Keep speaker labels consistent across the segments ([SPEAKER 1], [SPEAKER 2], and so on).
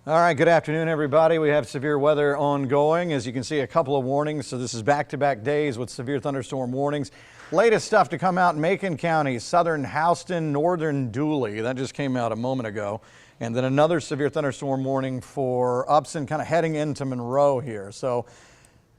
[SPEAKER 1] All right, good afternoon, everybody. We have severe weather ongoing. As you can see, a couple of warnings. So this is back-to-back days with severe thunderstorm warnings. Latest stuff to come out in Macon County, southern Houston, northern Dooley. That just came out a moment ago. And then another severe thunderstorm warning for Upson, kind of heading into Monroe here. So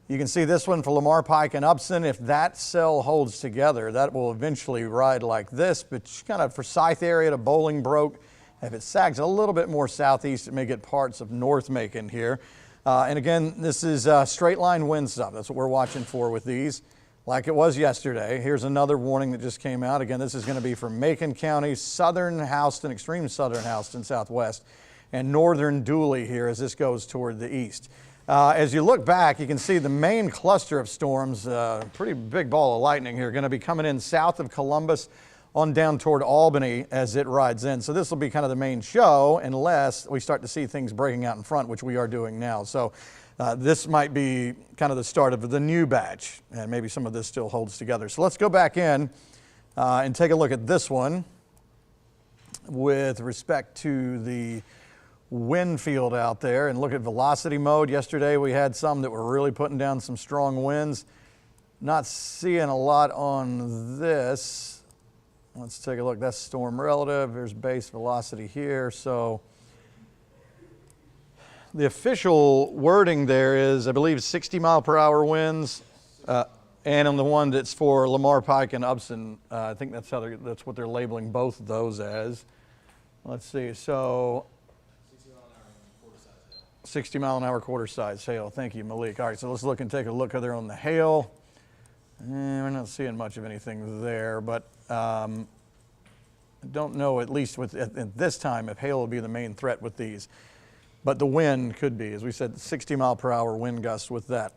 [SPEAKER 1] you can see this one for Lamar Pike and Upson. If that cell holds together, that will eventually ride like this. But kind of for Scythe area to Bolingbroke, if it sags a little bit more southeast, it may get parts of North Macon here. And again, this is straight line wind stuff. That's what we're watching for with these, like it was yesterday. Here's another warning that just came out. Again, this is going to be for Macon County, southern Houston, extreme southern Houston, southwest, and northern Dooley here as this goes toward the east. As you look back, you can see the main cluster of storms, pretty big ball of lightning here, going to be coming in south of Columbus on down toward Albany as it rides in. So this will be kind of the main show unless we start to see things breaking out in front, which we are doing now. So this might be kind of the start of the new batch, and maybe some of this still holds together. So let's go back in and take a look at this one with respect to the wind field out there and look at velocity mode. Yesterday we had some that were really putting down some strong winds. Not seeing a lot on this. Let's take a look. That's storm relative. There's base velocity here. So the official wording there is, I believe, 60-mile-per-hour winds. And on the one that's for Lamar Pike and Upson, I think that's what they're labeling both of those as. Let's see. So 60-mile-an-hour quarter-size hail. Thank you, Malik. All right, so let's look and take a look there on the hail. We're not seeing much of anything there, but I don't know, at least at this time, if hail will be the main threat with these. But the wind could be, as we said, 60-mile-per-hour wind gusts with that.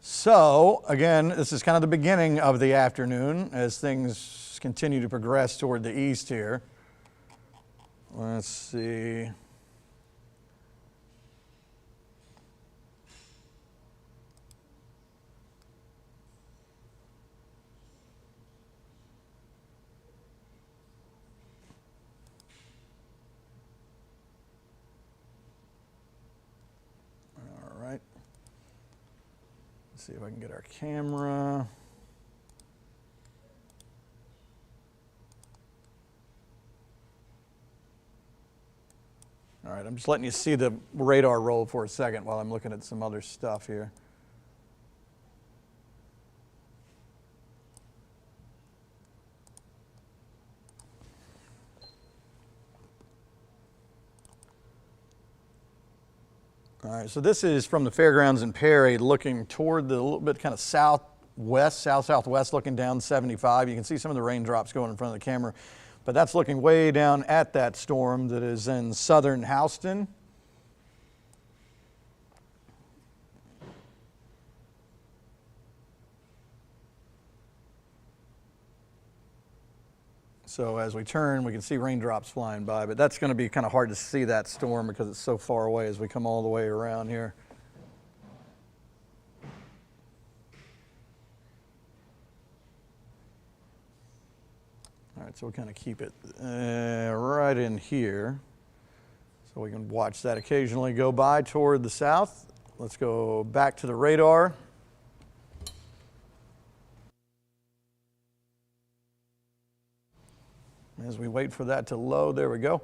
[SPEAKER 1] So, again, this is kind of the beginning of the afternoon as things continue to progress toward the east here. Let's see. See if I can get our camera. All right, I'm just letting you see the radar roll for a second while I'm looking at some other stuff here. All right, so this is from the fairgrounds in Perry, looking toward the little bit kind of southwest, southwest, looking down 75. You can see some of the raindrops going in front of the camera, but that's looking way down at that storm that is in southern Houston. So as we turn, we can see raindrops flying by, but that's going to be kind of hard to see that storm because it's so far away as we come all the way around here. All right, so we'll kind of keep it right in here so we can watch that occasionally go by toward the south. Let's go back to the radar. As we wait for that to load, there we go.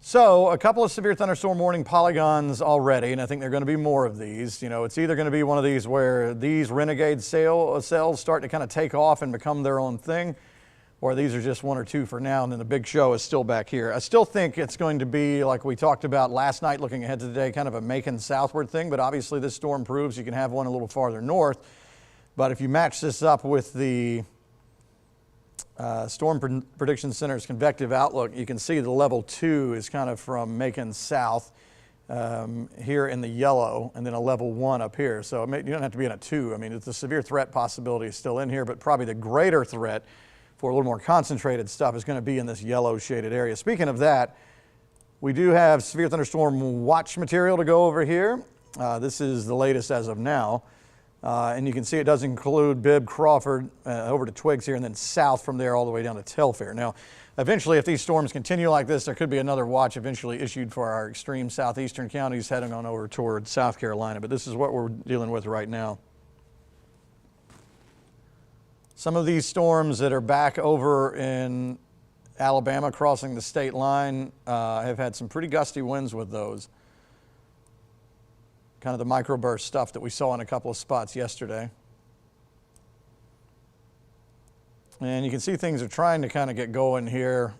[SPEAKER 1] So a couple of severe thunderstorm warning polygons already, and I think there are going to be more of these. You know, it's either going to be one of these where these renegade cells start to kind of take off and become their own thing, or these are just one or two for now, and then the big show is still back here. I still think it's going to be, like we talked about last night, looking ahead to today, kind of a Macon southward thing, but obviously this storm proves you can have one a little farther north. But if you match this up with the Storm Prediction Center's convective outlook, you can see the level 2 is kind of from Macon south here in the yellow, and then a level 1 up here. So you don't have to be in a 2. I mean, the severe threat possibility is still in here, but probably the greater threat for a little more concentrated stuff is going to be in this yellow shaded area. Speaking of that, we do have severe thunderstorm watch material to go over here. This is the latest as of now. And you can see it does include Bibb, Crawford, over to Twiggs here, and then south from there all the way down to Telfair. Now, eventually, if these storms continue like this, there could be another watch eventually issued for our extreme southeastern counties heading on over toward South Carolina. But this is what we're dealing with right now. Some of these storms that are back over in Alabama crossing the state line have had some pretty gusty winds with those. Kind of the microburst stuff that we saw in a couple of spots yesterday. And you can see things are trying to kind of get going here,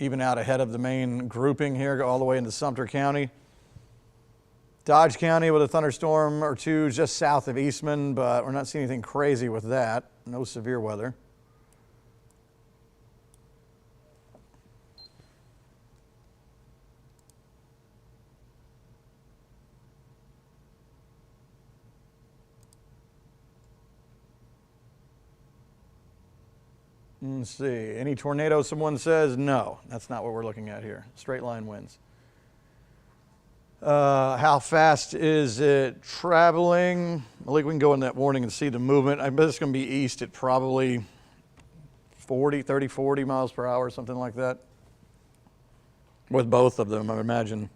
[SPEAKER 1] even out ahead of the main grouping here, go all the way into Sumter County. Dodge County with a thunderstorm or two just south of Eastman, but we're not seeing anything crazy with that. No severe weather. Let's see, any tornadoes, someone says? No, that's not what we're looking at here. Straight line winds. How fast is it traveling? Malik, we can go in that warning and see the movement. I bet it's going to be east at probably 30, 40 miles per hour, something like that. With both of them, I would imagine.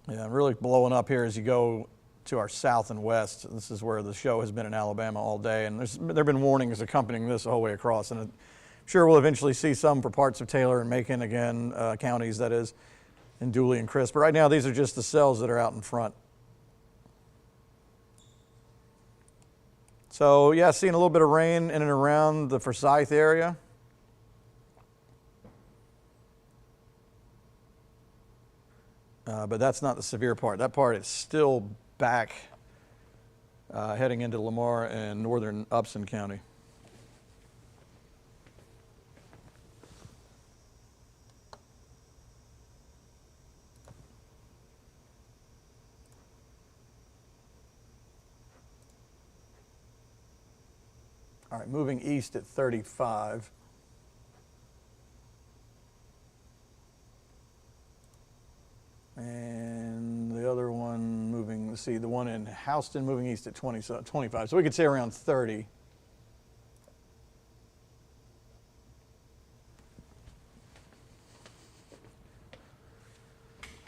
[SPEAKER 1] Yeah, really blowing up here as you go to our south and west. This is where the show has been in Alabama all day, and there have been warnings accompanying this the whole way across. And I'm sure we'll eventually see some for parts of Taylor and Macon, again, counties, that is, and Dooley and Crisp. But right now, these are just the cells that are out in front. So, yeah, seeing a little bit of rain in and around the Forsyth area. But that's not the severe part. That part is still back heading into Lamar and northern Upson County. All right, moving east at 35. And the other one moving, let's see, the one in Houston moving east at 25. So we could say around 30.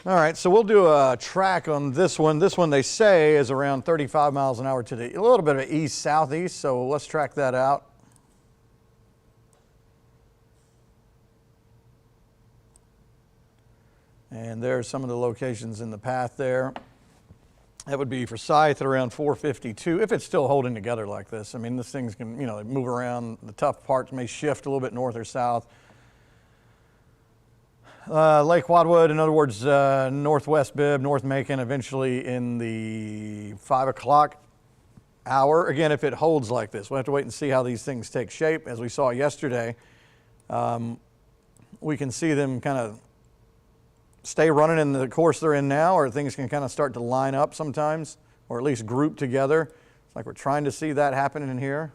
[SPEAKER 1] All right, so we'll do a track on this one. This one they say is around 35 miles an hour to a little bit of east-southeast, so let's track that out. And there's some of the locations in the path there. That would be Forsyth at around 452, if it's still holding together like this. I mean, this thing's can, move around. The tough parts may shift a little bit north or south. Lake Wadwood, in other words, northwest Bibb, North Macon, eventually in the 5 o'clock hour. Again, if it holds like this, we'll have to wait and see how these things take shape. As we saw yesterday, we can see them kind of stay running in the course they're in now, or things can kind of start to line up sometimes, or at least group together. It's like we're trying to see that happen in here.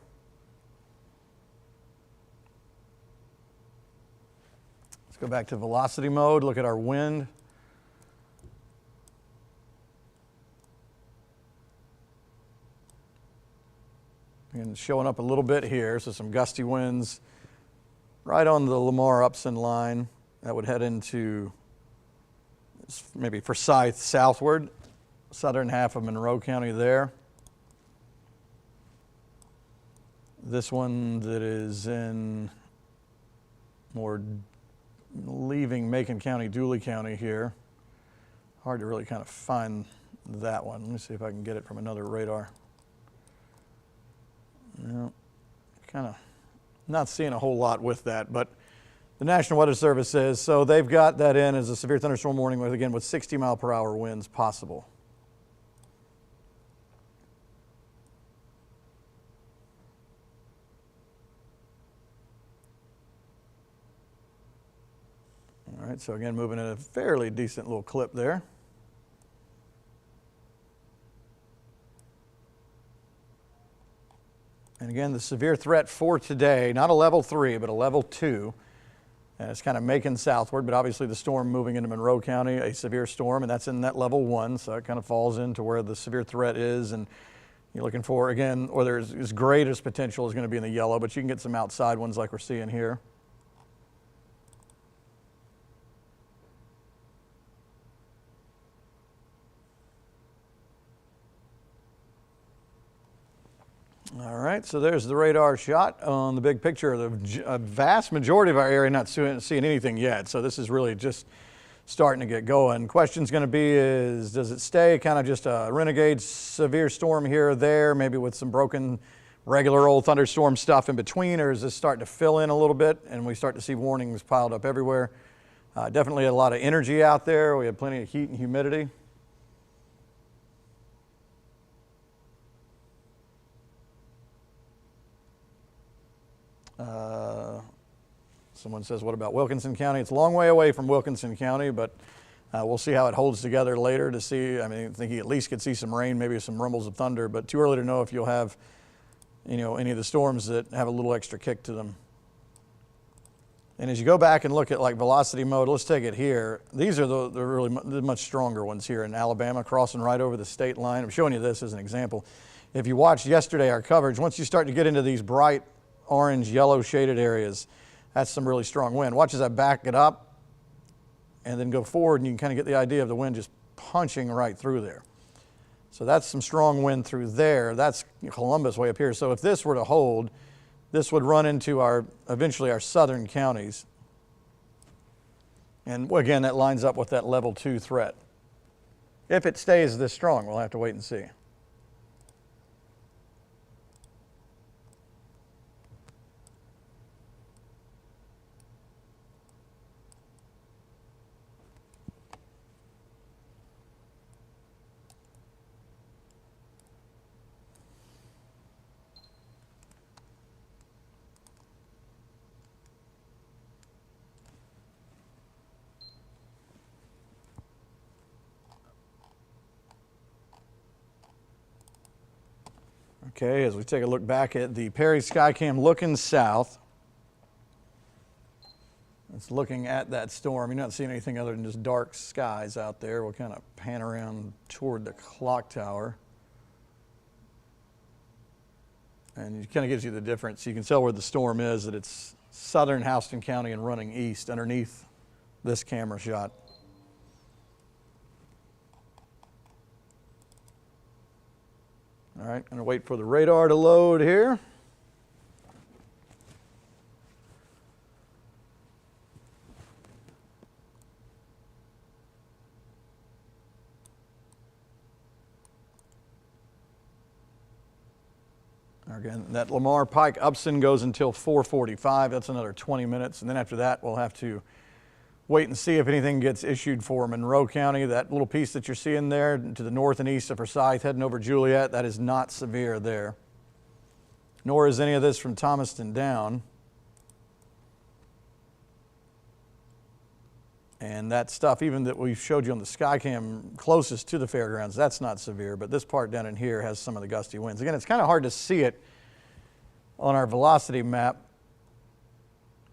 [SPEAKER 1] Let's go back to velocity mode, look at our wind. And showing up a little bit here, so some gusty winds right on the Lamar-Upson line. That would head into maybe Forsyth southward, southern half of Monroe County there. This one that is in more leaving Macon County, Dooley County here. Hard to really kind of find that one. Let me see if I can get it from another radar. No, kind of not seeing a whole lot with that, but the National Weather Service says, so they've got that in as a severe thunderstorm warning with 60 mile per hour winds possible. All right, so again, moving at a fairly decent little clip there. And again, the severe threat for today, not a level 3, but a level 2. And it's kind of making southward, but obviously the storm moving into Monroe County, a severe storm, and that's in that level 1. So it kind of falls into where the severe threat is. And you're looking for, again, whether as great as potential is going to be in the yellow, but you can get some outside ones like we're seeing here. All right, so there's the radar shot on the big picture. The vast majority of our area not seeing anything yet, so this is really just starting to get going. Question's going to be is, does it stay kind of just a renegade severe storm here or there, maybe with some broken regular old thunderstorm stuff in between, or is this starting to fill in a little bit and we start to see warnings piled up everywhere? Definitely a lot of energy out there. We have plenty of heat and humidity. Someone says, what about Wilkinson County? It's a long way away from Wilkinson County, but we'll see how it holds together later to see. I mean, I think you at least could see some rain, maybe some rumbles of thunder, but too early to know if you'll have, you know, any of the storms that have a little extra kick to them. And as you go back and look at like velocity mode, let's take it here. These are the much stronger ones here in Alabama, crossing right over the state line. I'm showing you this as an example. If you watched yesterday our coverage, once you start to get into these bright orange, yellow shaded areas, that's some really strong wind. Watch as I back it up and then go forward, and you can kind of get the idea of the wind just punching right through there. So that's some strong wind through there. That's Columbus way up here. So if this were to hold, this would run into eventually our southern counties. And again, that lines up with that level 2 threat. If it stays this strong, we'll have to wait and see. Okay, as we take a look back at the Perry Skycam looking south, it's looking at that storm. You're not seeing anything other than just dark skies out there. We'll kind of pan around toward the clock tower. And it kind of gives you the difference. You can tell where the storm is, that it's southern Houston County and running east underneath this camera shot. All right, going to wait for the radar to load here. Again, that Lamar Pike Upson goes until 4:45. That's another 20 minutes. And then after that, we'll have to wait and see if anything gets issued for Monroe County. That little piece that you're seeing there to the north and east of Forsyth heading over Juliet, that is not severe there. Nor is any of this from Thomaston down. And that stuff, even that we showed you on the Skycam closest to the fairgrounds, that's not severe. But this part down in here has some of the gusty winds. Again, it's kind of hard to see it on our velocity map.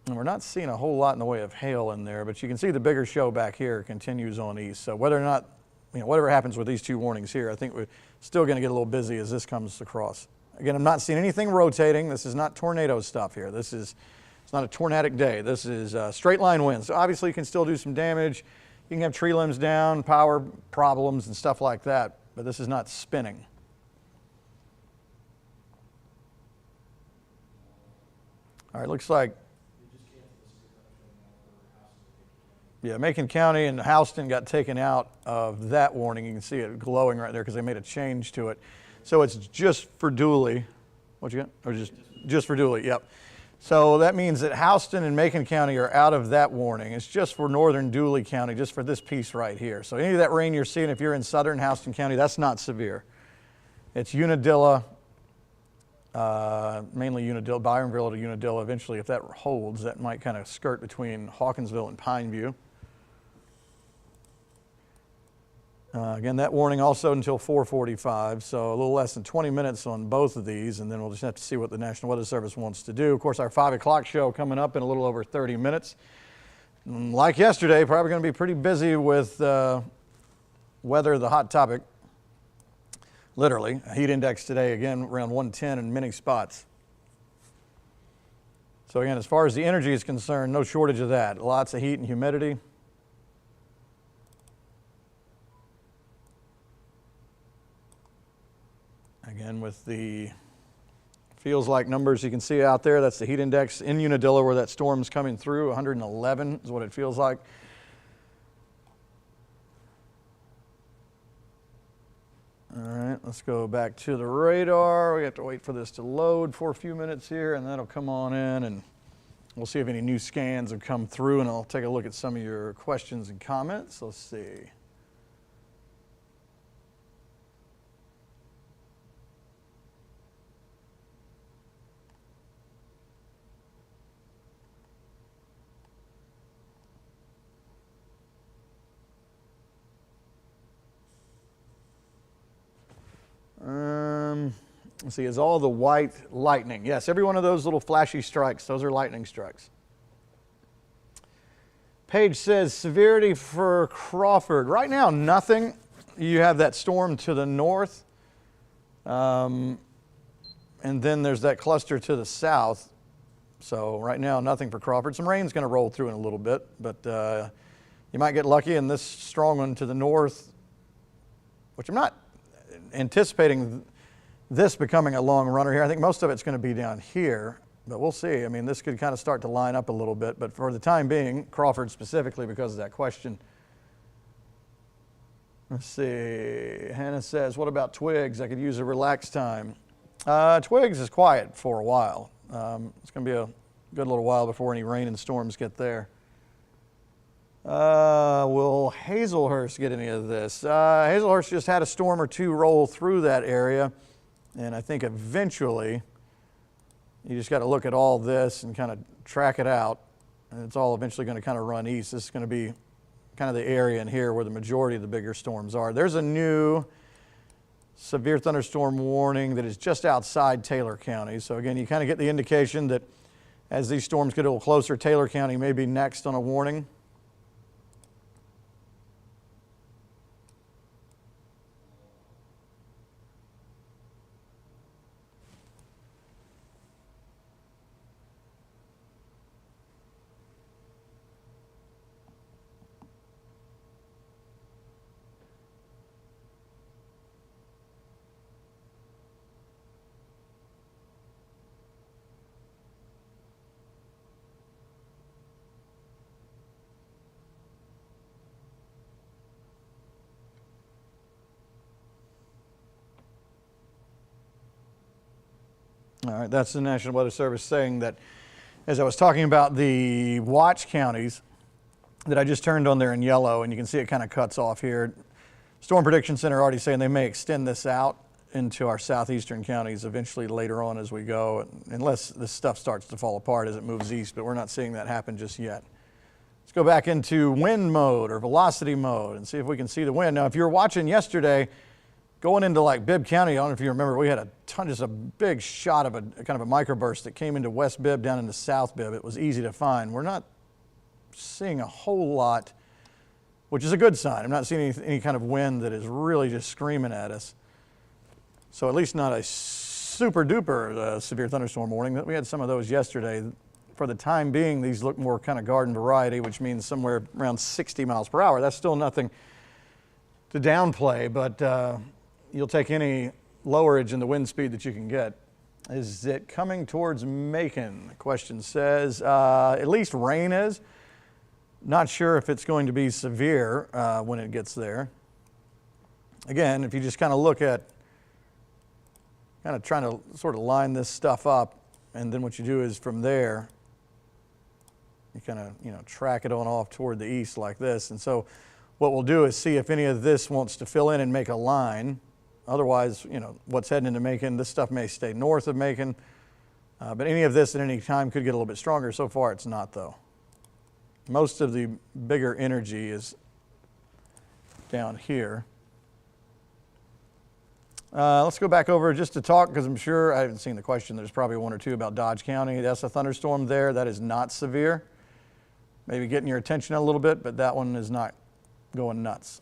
[SPEAKER 1] And we're not seeing a whole lot in the way of hail in there, but you can see the bigger show back here continues on east. So whether or not, whatever happens with these two warnings here, I think we're still going to get a little busy as this comes across. Again, I'm not seeing anything rotating. This is not tornado stuff here. It's not a tornadic day. This is straight line winds. So obviously you can still do some damage. You can have tree limbs down, power problems and stuff like that, but this is not spinning. All right, looks like Macon County and Houston got taken out of that warning. You can see it glowing right there because they made a change to it. So it's just for Dooley. What you got? Or just for Dooley, yep. So that means that Houston and Macon County are out of that warning. It's just for northern Dooley County, just for this piece right here. So any of that rain you're seeing, if you're in southern Houston County, that's not severe. It's Unadilla, mainly Unadilla, Byronville to Unadilla. Eventually, if that holds, that might kind of skirt between Hawkinsville and Pineview. Again, that warning also until 4:45, so a little less than 20 minutes on both of these, and then we'll just have to see what the National Weather Service wants to do. Of course, our 5 o'clock show coming up in a little over 30 minutes. Like yesterday, probably going to be pretty busy with weather, the hot topic. Literally, a heat index today, again, around 110 in many spots. So again, as far as the energy is concerned, no shortage of that. Lots of heat and humidity. Again, with the feels like numbers you can see out there, that's the heat index in Unadilla where that storm's coming through. 111 is what it feels like. All right, let's go back to the radar. We have to wait for this to load for a few minutes here, and that'll come on in, and we'll see if any new scans have come through, and I'll take a look at some of your questions and comments. Let's see. Let's see, is all the white lightning? Yes, every one of those little flashy strikes, those are lightning strikes. Page says severity for Crawford. Right now, nothing. You have that storm to the north, and then there's that cluster to the south. So right now, nothing for Crawford. Some rain's going to roll through in a little bit, but you might get lucky, and this strong one to the north, which I'm not anticipating this becoming a long runner here. I think most of it's going to be down here, but we'll see. I mean, this could kind of start to line up a little bit, but for the time being, Crawford specifically because of that question. Let's see. Hannah says, what about Twiggs? I could use a relaxed time. Twiggs is quiet for a while. It's going to be a good little while before any rain and storms get there. Will Hazelhurst get any of this? Hazelhurst just had a storm or two roll through that area, and I think eventually you just got to look at all this and kind of track it out, and it's all eventually going to kind of run east. This is going to be kind of the area in here where the majority of the bigger storms are. There's a new severe thunderstorm warning that is just outside Taylor County. So again, you kind of get the indication that as these storms get a little closer, Taylor County may be next on a warning. All right, that's the National Weather Service saying that, as I was talking about the watch counties that I just turned on there in yellow, and you can see it kind of cuts off here. Storm Prediction Center already saying they may extend this out into our southeastern counties eventually later on as we go, unless this stuff starts to fall apart as it moves east, but we're not seeing that happen just yet. Let's go back into wind mode or velocity mode and see if we can see the wind. Now, if you were watching yesterday, going into like Bibb County, I don't know if you remember, we had a ton, just a big shot of a kind of a microburst that came into West Bibb down into South Bibb. It was easy to find. We're not seeing a whole lot, which is a good sign. I'm not seeing any kind of wind that is really just screaming at us. So at least not a super duper severe thunderstorm warning. We had some of those yesterday. For the time being, these look more kind of garden variety, which means somewhere around 60 miles per hour. That's still nothing to downplay, but you'll take any lowerage in the wind speed that you can get. Is it coming towards Macon? The question says, at least rain is. Not sure if it's going to be severe when it gets there. Again, if you just kind of look at, kind of trying to sort of line this stuff up, and then what you do is from there, you kind of, track it on off toward the east like this. And so what we'll do is see if any of this wants to fill in and make a line. Otherwise, what's heading into Macon, this stuff may stay north of Macon, but any of this at any time could get a little bit stronger. So far, it's not, though. Most of the bigger energy is down here. Let's go back over just to talk, because I'm sure, I haven't seen the question, there's probably one or two about Dodge County. That's a thunderstorm there. That is not severe. Maybe getting your attention a little bit, but that one is not going nuts.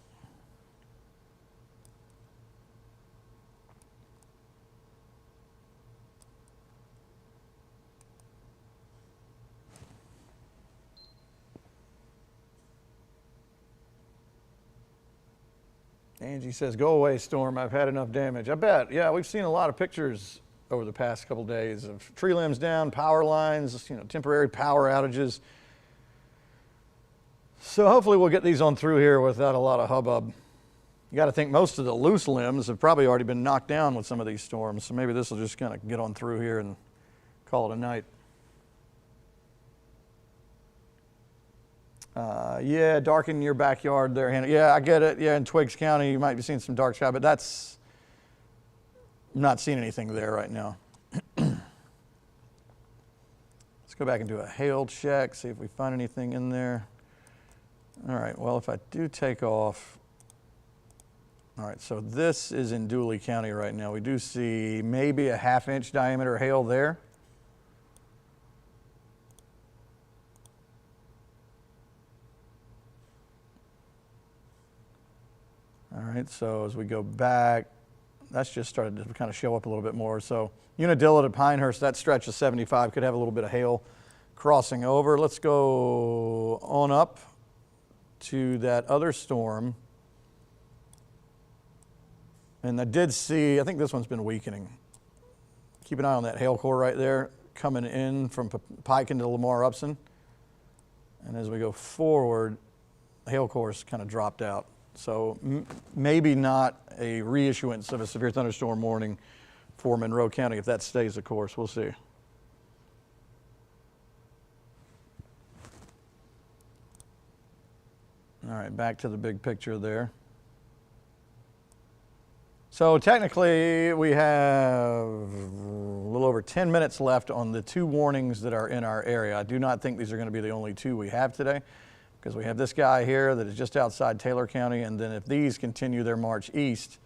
[SPEAKER 1] Angie says, go away, storm. I've had enough damage. I bet. Yeah, we've seen a lot of pictures over the past couple days of tree limbs down, power lines, temporary power outages. So hopefully we'll get these on through here without a lot of hubbub. You got to think most of the loose limbs have probably already been knocked down with some of these storms. So maybe this will just kind of get on through here and call it a night. Yeah, darken your backyard there, Hannah. Yeah, I get it. Yeah, in Twiggs County, you might be seeing some dark sky, but I'm not seeing anything there right now. Let's go back and do a hail check, see if we find anything in there. All right, well, if I do take off, all right, so this is in Dooley County right now. We do see maybe a 1/2 inch diameter hail there. All right, so as we go back, that's just started to kind of show up a little bit more. So Unadilla to Pinehurst, that stretch of 75 could have a little bit of hail crossing over. Let's go on up to that other storm. And I did see, I think this one's been weakening. Keep an eye on that hail core right there coming in from Pike into Lamar Upson. And as we go forward, the hail core's kind of dropped out. So maybe not a reissuance of a severe thunderstorm warning for Monroe County if that stays the course. We'll see. All right, back to the big picture there. So technically we have a little over 10 minutes left on the 2 warnings that are in our area. I do not think these are going to be the only 2 we have today, because we have this guy here that is just outside Taylor County, and then if these continue their march east,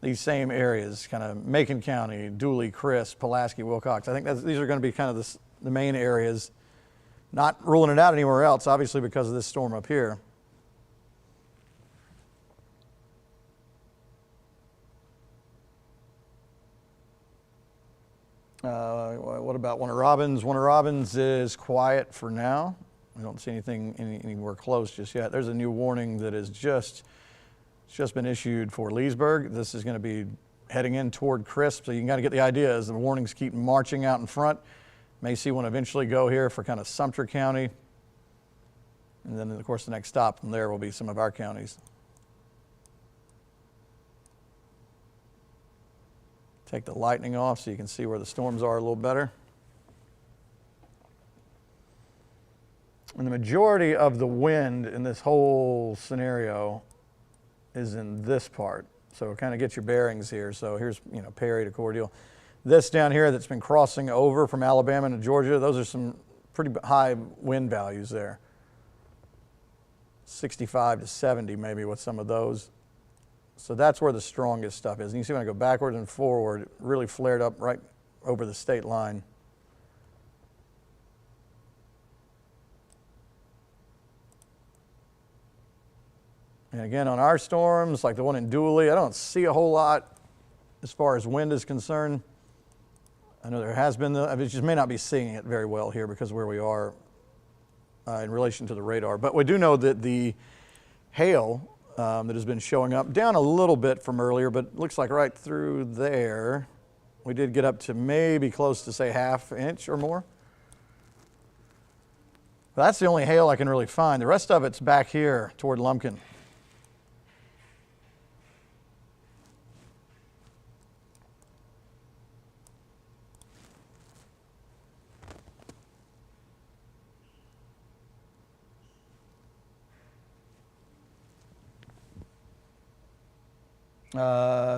[SPEAKER 1] these same areas, kind of Macon County, Dooley, Crisp, Pulaski, Wilcox, I think these are going to be kind of the main areas, not ruling it out anywhere else, obviously because of this storm up here. What about Warner Robins? Warner Robins is quiet for now. We don't see anything anywhere close just yet. There's a new warning that is just been issued for Leesburg. This is going to be heading in toward Crisp, so you can kind of get the idea as the warnings keep marching out in front. May see one eventually go here for kind of Sumter County. And then, of course, the next stop from there will be some of our counties. Take the lightning off so you can see where the storms are a little better. And the majority of the wind in this whole scenario is in this part. So kind of get your bearings here. So here's, Perry to Cordele. This down here that's been crossing over from Alabama to Georgia, those are some pretty high wind values there. 65 to 70 maybe with some of those. So that's where the strongest stuff is. And you see when I go backwards and forward, it really flared up right over the state line. And again, on our storms, like the one in Dooley, I don't see a whole lot as far as wind is concerned. I know there has been, I just may not be seeing it very well here because of where we are in relation to the radar. But we do know that the hail that has been showing up, down a little bit from earlier, but it looks like right through there, we did get up to maybe close to, say, 1/2 inch or more. But that's the only hail I can really find. The rest of it's back here toward Lumpkin.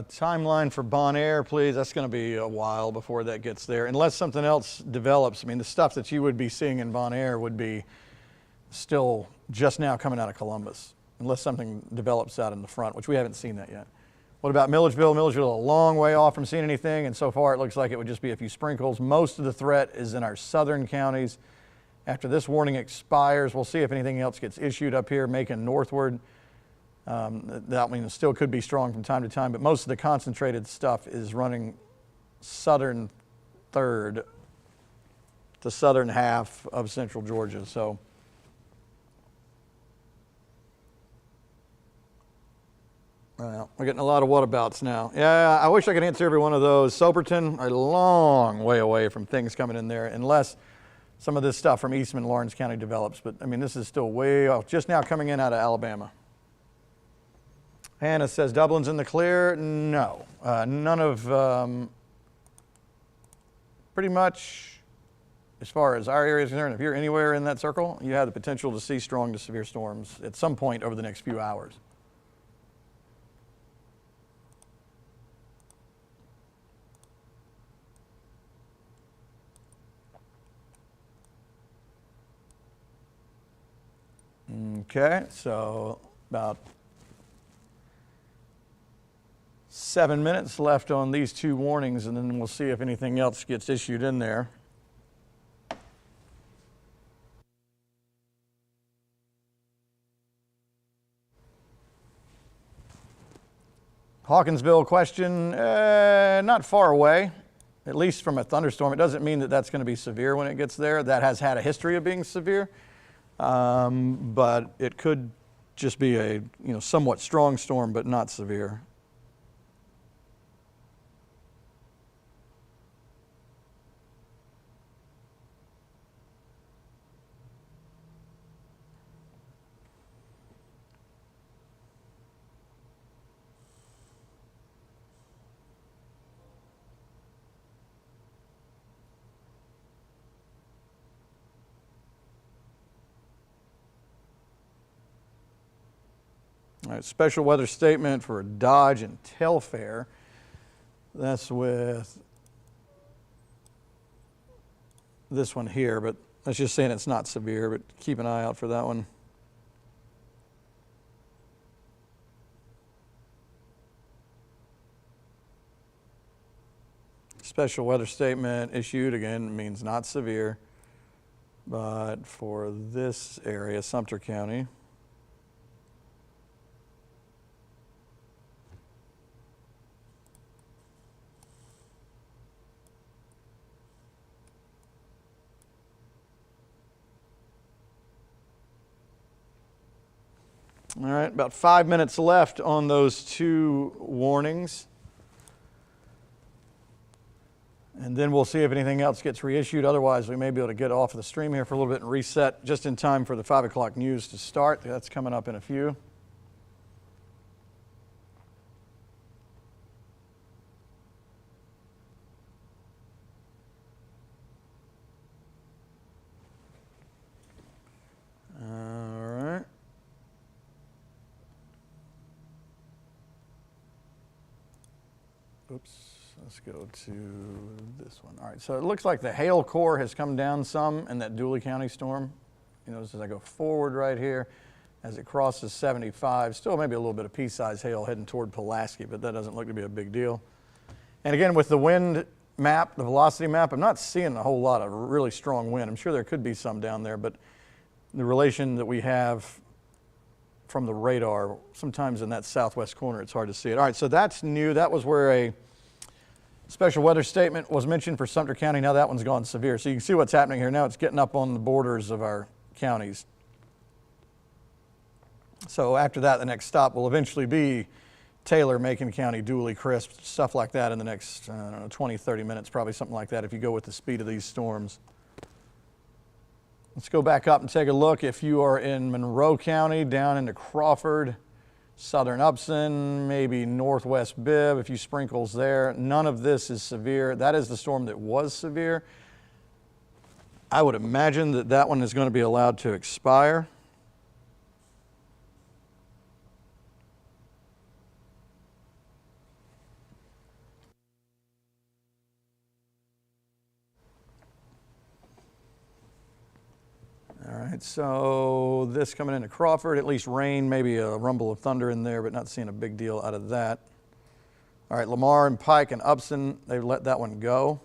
[SPEAKER 1] Timeline for Bon Air, please. That's going to be a while before that gets there, unless something else develops. I mean, the stuff that you would be seeing in Bon Air would be still just now coming out of Columbus, unless something develops out in the front, which we haven't seen that yet. What about Milledgeville? Milledgeville a long way off from seeing anything, and so far it looks like it would just be a few sprinkles. Most of the threat is in our southern counties. After this warning expires, we'll see if anything else gets issued up here, Macon northward. That means it still could be strong from time to time, but most of the concentrated stuff is running southern third to southern half of central Georgia. So we're getting a lot of whatabouts now. Yeah, I wish I could answer every one of those. Soperton, a long way away from things coming in there, unless some of this stuff from Eastman, Lawrence County develops. But I mean, this is still way off, just now coming in out of Alabama. Hannah says Dublin's in the clear. No, none of, pretty much as far as our area is concerned, if you're anywhere in that circle, you have the potential to see strong to severe storms at some point over the next few hours. Okay, so about 7 minutes left on these two warnings, and then we'll see if anything else gets issued in there. Hawkinsville question, not far away, at least from a thunderstorm. It doesn't mean that that's going to be severe when it gets there. That has had a history of being severe. But it could just be a somewhat strong storm, but not severe. All right, special weather statement for Dodge and Telfair. That's with this one here, but that's just saying it's not severe, but keep an eye out for that one. Special weather statement issued, again, means not severe, but for this area, Sumter County. All right, about 5 minutes left on those two warnings. And then we'll see if anything else gets reissued. Otherwise, we may be able to get off of the stream here for a little bit and reset just in time for the 5 o'clock news to start. That's coming up in a few. Oops, let's go to this one. All right, so it looks like the hail core has come down some in that Dooley County storm. You notice as I go forward right here, as it crosses 75, still maybe a little bit of pea-sized hail heading toward Pulaski, but that doesn't look to be a big deal. And again, with the wind map, the velocity map, I'm not seeing a whole lot of really strong wind. I'm sure there could be some down there, but the relation that we have from the radar, sometimes in that southwest corner, it's hard to see it. All right, so that's new. That was where a special weather statement was mentioned for Sumter County. Now that one's gone severe. So you can see what's happening here. Now it's getting up on the borders of our counties. So after that, the next stop will eventually be Taylor, Macon County, Dooley, Crisp, stuff like that in the next 20, 30 minutes, probably something like that if you go with the speed of these storms. Let's go back up and take a look. If you are in Monroe County, down into Crawford, southern Upson, maybe northwest Bibb, a few sprinkles there. None of this is severe. That is the storm that was severe. I would imagine that that one is going to be allowed to expire. All right, so this coming into Crawford, at least rain, maybe a rumble of thunder in there, but not seeing a big deal out of that. All right, Lamar and Pike and Upson, they let that one go.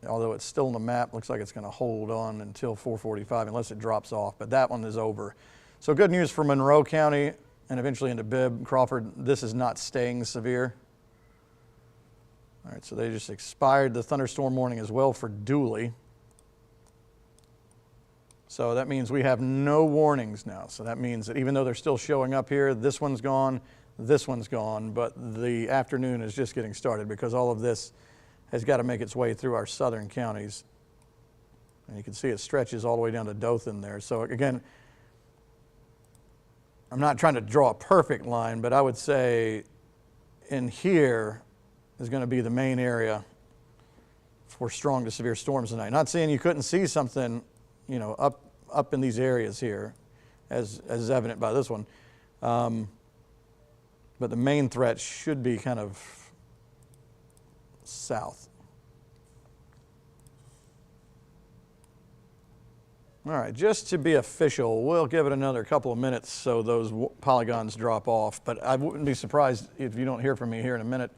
[SPEAKER 1] Although it's still on the map, looks like it's going to hold on until 4:45 unless it drops off, but that one is over. So good news for Monroe County and eventually into Bibb. Crawford, this is not staying severe. All right, so they just expired the thunderstorm warning as well for Dooley. So that means we have no warnings now. So that means that even though they're still showing up here, this one's gone, but the afternoon is just getting started because all of this has got to make its way through our southern counties. And you can see it stretches all the way down to Dothan there. So again, I'm not trying to draw a perfect line, but I would say in here is going to be the main area for strong to severe storms tonight. Not saying you couldn't see something, you know, up in these areas here, as is evident by this one. But the main threat should be kind of south. All right, just to be official, we'll give it another couple of minutes so those polygons drop off, but I wouldn't be surprised if you don't hear from me here in a minute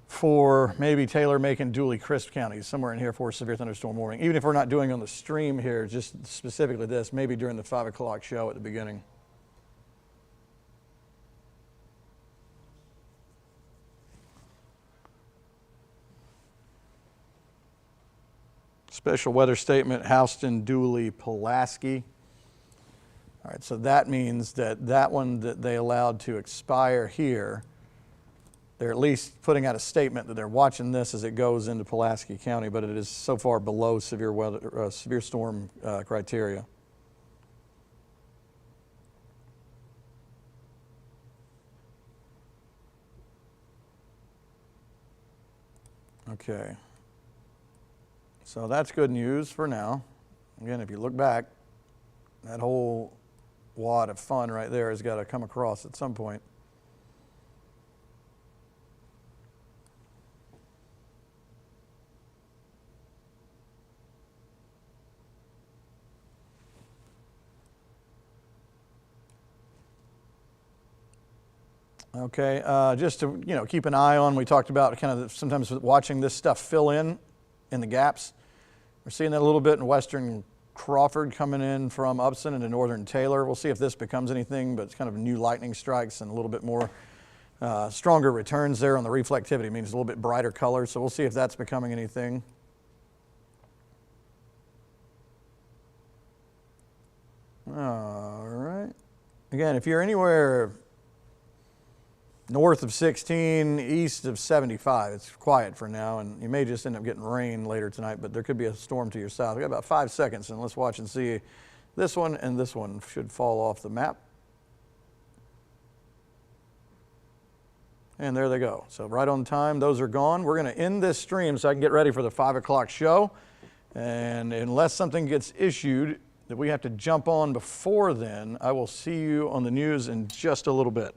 [SPEAKER 1] for maybe Taylor, Macon, Dooley, Crisp counties, somewhere in here for a severe thunderstorm warning. Even if we're not doing on the stream here, just specifically this, maybe during the 5 o'clock show at the beginning. Special weather statement, Houston, Dooley, Pulaski. All right, so that means that that one that they allowed to expire here, they're at least putting out a statement that they're watching this as it goes into Pulaski County, but it is so far below severe weather, severe storm criteria. Okay. So that's good news for now. Again, if you look back, that whole wad of fun right there has got to come across at some point. Okay, just to keep an eye on, we talked about kind of sometimes watching this stuff fill in the gaps. We're seeing that a little bit in western Crawford coming in from Upson into northern Taylor. We'll see if this becomes anything, but it's kind of new lightning strikes and a little bit more stronger returns there on the reflectivity. It means a little bit brighter color, so we'll see if that's becoming anything. All right. Again, if you're anywhere north of 16, east of 75, it's quiet for now, and you may just end up getting rain later tonight, but there could be a storm to your south. We've got about 5 seconds, and let's watch and see. This one and this one should fall off the map. And there they go. So right on time, those are gone. We're going to end this stream so I can get ready for the 5 o'clock show. And unless something gets issued that we have to jump on before then, I will see you on the news in just a little bit.